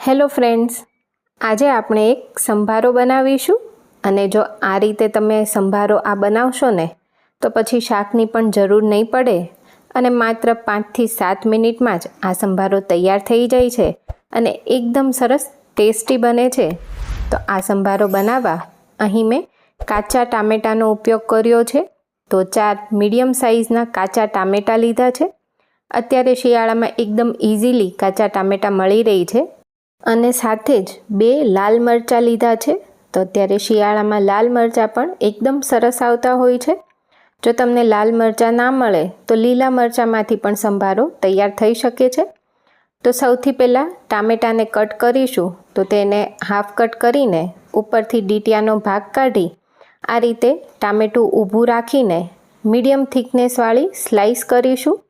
Hello friends, આજે આપણે એક સંભારો બનાવીશું અને જો આ રીતે તમે સંભારો બનાવશો ને તો પછી શાકની પણ જરૂર નહીં પડે અને માત્ર 5 થી 7 મિનિટમાં જ આ સંભારો તૈયાર થઈ જાય છે અને એકદમ સરસ ટેસ્ટી બને છે। તો આ સંભારો બનાવવા અહીં મેં કાચા ટામેટાનો ઉપયોગ કર્યો છે। તો 4 મીડિયમ સાઇઝના કાચા ટામેટા લીધા છે। અત્યારે શિયાળામાં એકદમ ઇઝીલી કાચા ટામેટા મળી રહી છે અને સાથે જ 2 લાલ મરચાં લીધા છે। તો અત્યારે શિયાળામાં લાલ મરચાં પણ એકદમ સરસ આવતા હોય છે। જો તમને લાલ મરચાં ના મળે તો લીલા મરચાંમાંથી પણ સંભારો તૈયાર થઈ શકે છે। તો સૌથી પહેલાં ટામેટાને કટ કરીશું। તો તેને હાફ કટ કરીને ઉપરથી ડીટીયાનો ભાગ કાઢી આ રીતે ટામેટું ઊભું રાખીને મીડિયમ થિકનેસવાળી સ્લાઈસ કરીશું।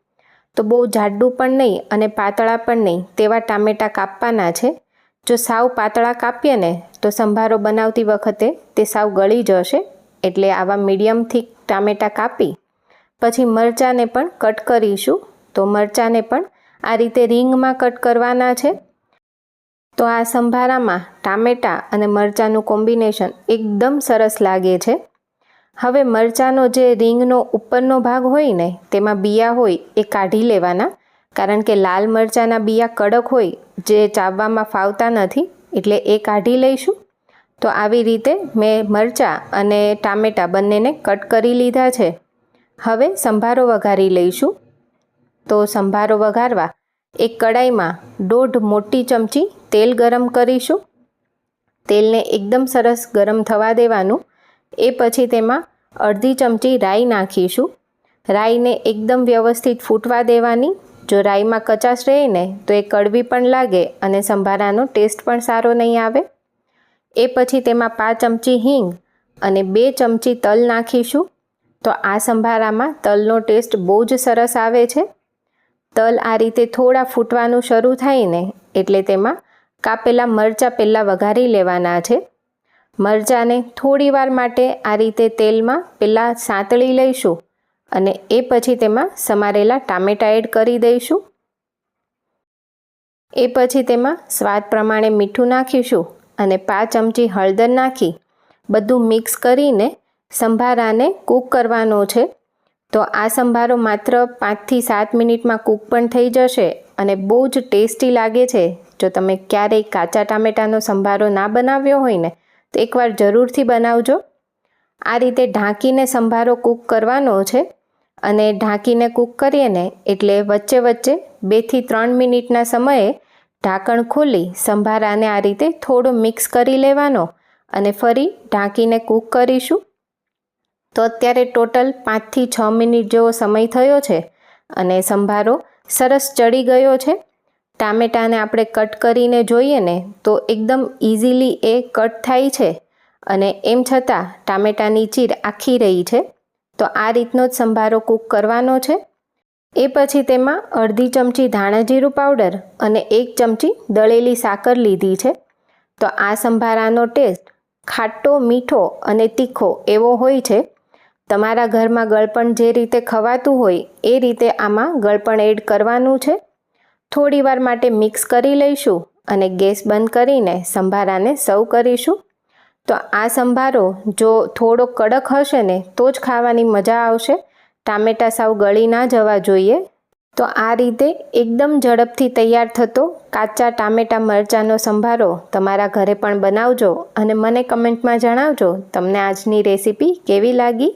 તો બહુ જાડું પણ નહીં અને પાતળા પણ નહીં તેવા ટામેટાં કાપવાના છે। જો સાવ પાતળા કાપીએ ને તો સંભારો બનાવતી વખતે તે સાવ ગળી જશે, એટલે આવા મીડિયમ થિક ટામેટાં કાપી પછી મરચાંને પણ કટ કરીશું। તો મરચાંને પણ આ રીતે રીંગમાં કટ કરવાના છે। તો આ સંભારામાં ટામેટાં અને મરચાંનું કોમ્બિનેશન એકદમ સરસ લાગે છે। હવે મરચાંનો જે રીંગનો ઉપરનો ભાગ હોય ને તેમાં બિયા હોય એ કાઢી લેવાના, કારણ કે લાલ મરચાંના બિયા કડક હોય જે ચાવવામાં ફાવતા નથી, એટલે એ કાઢી લઈશું। તો આવી રીતે મેં મરચાં અને ટામેટાં બંનેને કટ કરી લીધા છે। હવે સંભારો વઘારી લઈશું। તો સંભારો વઘારવા એક કડાઈમાં 1.5 મોટી ચમચી તેલ ગરમ કરીશું। તેલને એકદમ સરસ ગરમ થવા દેવાનું। એ પછી તેમાં અડધી ચમચી રાઈ નાખીશું। રાઈને એકદમ વ્યવસ્થિત ફૂટવા દેવાની। જો રાઈમાં કચાશ રહે ને તો એ કડવી પણ લાગે અને સંભારાનો ટેસ્ટ પણ સારો નહીં આવે। એ પછી તેમાં 5 ચમચી હિંગ અને 2 ચમચી તલ નાખીશું। તો આ સંભારામાં તલનો ટેસ્ટ બહુ જ સરસ આવે છે। તલ આ રીતે થોડા ફૂટવાનું શરૂ થાય ને એટલે તેમાં કાપેલા મરચાં પહેલાં વઘારી લેવાના છે। મરચાંને થોડી વાર માટે આ રીતે તેલમાં પહેલાં સાંતળી લઈશું અને એ પછી તેમાં સમારેલા ટામેટાં એડ કરી દઈશું। એ પછી તેમાં સ્વાદ પ્રમાણે મીઠું નાખીશું અને 5 ચમચી હળદર નાખી બધું મિક્સ કરીને સંભારાને કૂક કરવાનો છે। તો આ સંભારો માત્ર 5 થી 7 મિનિટમાં કૂક પણ થઈ જશે અને બહુ જ ટેસ્ટી લાગે છે। જો તમે ક્યારેય કાચા ટામેટાનો સંભારો ના બનાવ્યો હોય ને તો એકવાર જરૂરથી બનાવજો। આ રીતે ઢાંકીને સંભારો કૂક કરવાનો છે અને ઢાંકીને કૂક કરીએ ને એટલે વચ્ચે વચ્ચે 2 થી 3 મિનિટના સમયે ઢાંકણ ખોલી સંભારાને આ રીતે થોડો મિક્સ કરી લેવાનો અને ફરી ઢાંકીને કૂક કરીશું। તો અત્યારે ટોટલ 5 થી 6 મિનિટ જેવો સમય થયો છે અને સંભારો સરસ ચડી ગયો છે। ટામેટાને આપણે કટ કરીને જોઈએ ને તો એકદમ ઇઝીલી એ કટ થાય છે અને એમ છતાં ટામેટાની ચીર આખી રહી છે। તો આ રીતનો જ સંભારો કૂક કરવાનો છે। એ પછી તેમાં અડધી ચમચી ધાણાજીરું પાવડર અને 1 ચમચી દળેલી સાકર લીધી છે। તો આ સંભારાનો ટેસ્ટ ખાટો, મીઠો અને તીખો એવો હોય છે। તમારા ઘરમાં ગળપણ જે રીતે ખવાતું હોય એ રીતે આમાં ગળપણ એડ કરવાનું છે। થોડી વાર માટે મિક્સ કરી લઈશું અને ગેસ બંધ કરીને સંભારાને સર્વ કરીશું। તો આ સંભારો જો થોડો કડક હશે ને તો જ ખાવાની મજા આવશે। ટામેટાં સાવ ગળી ના જવા જોઈએ। તો આ રીતે એકદમ ઝડપથી તૈયાર થતો કાચા ટામેટાં મરચાંનો સંભારો તમારા ઘરે પણ બનાવજો અને મને કમેન્ટમાં જણાવજો તમને આજની રેસીપી કેવી લાગી।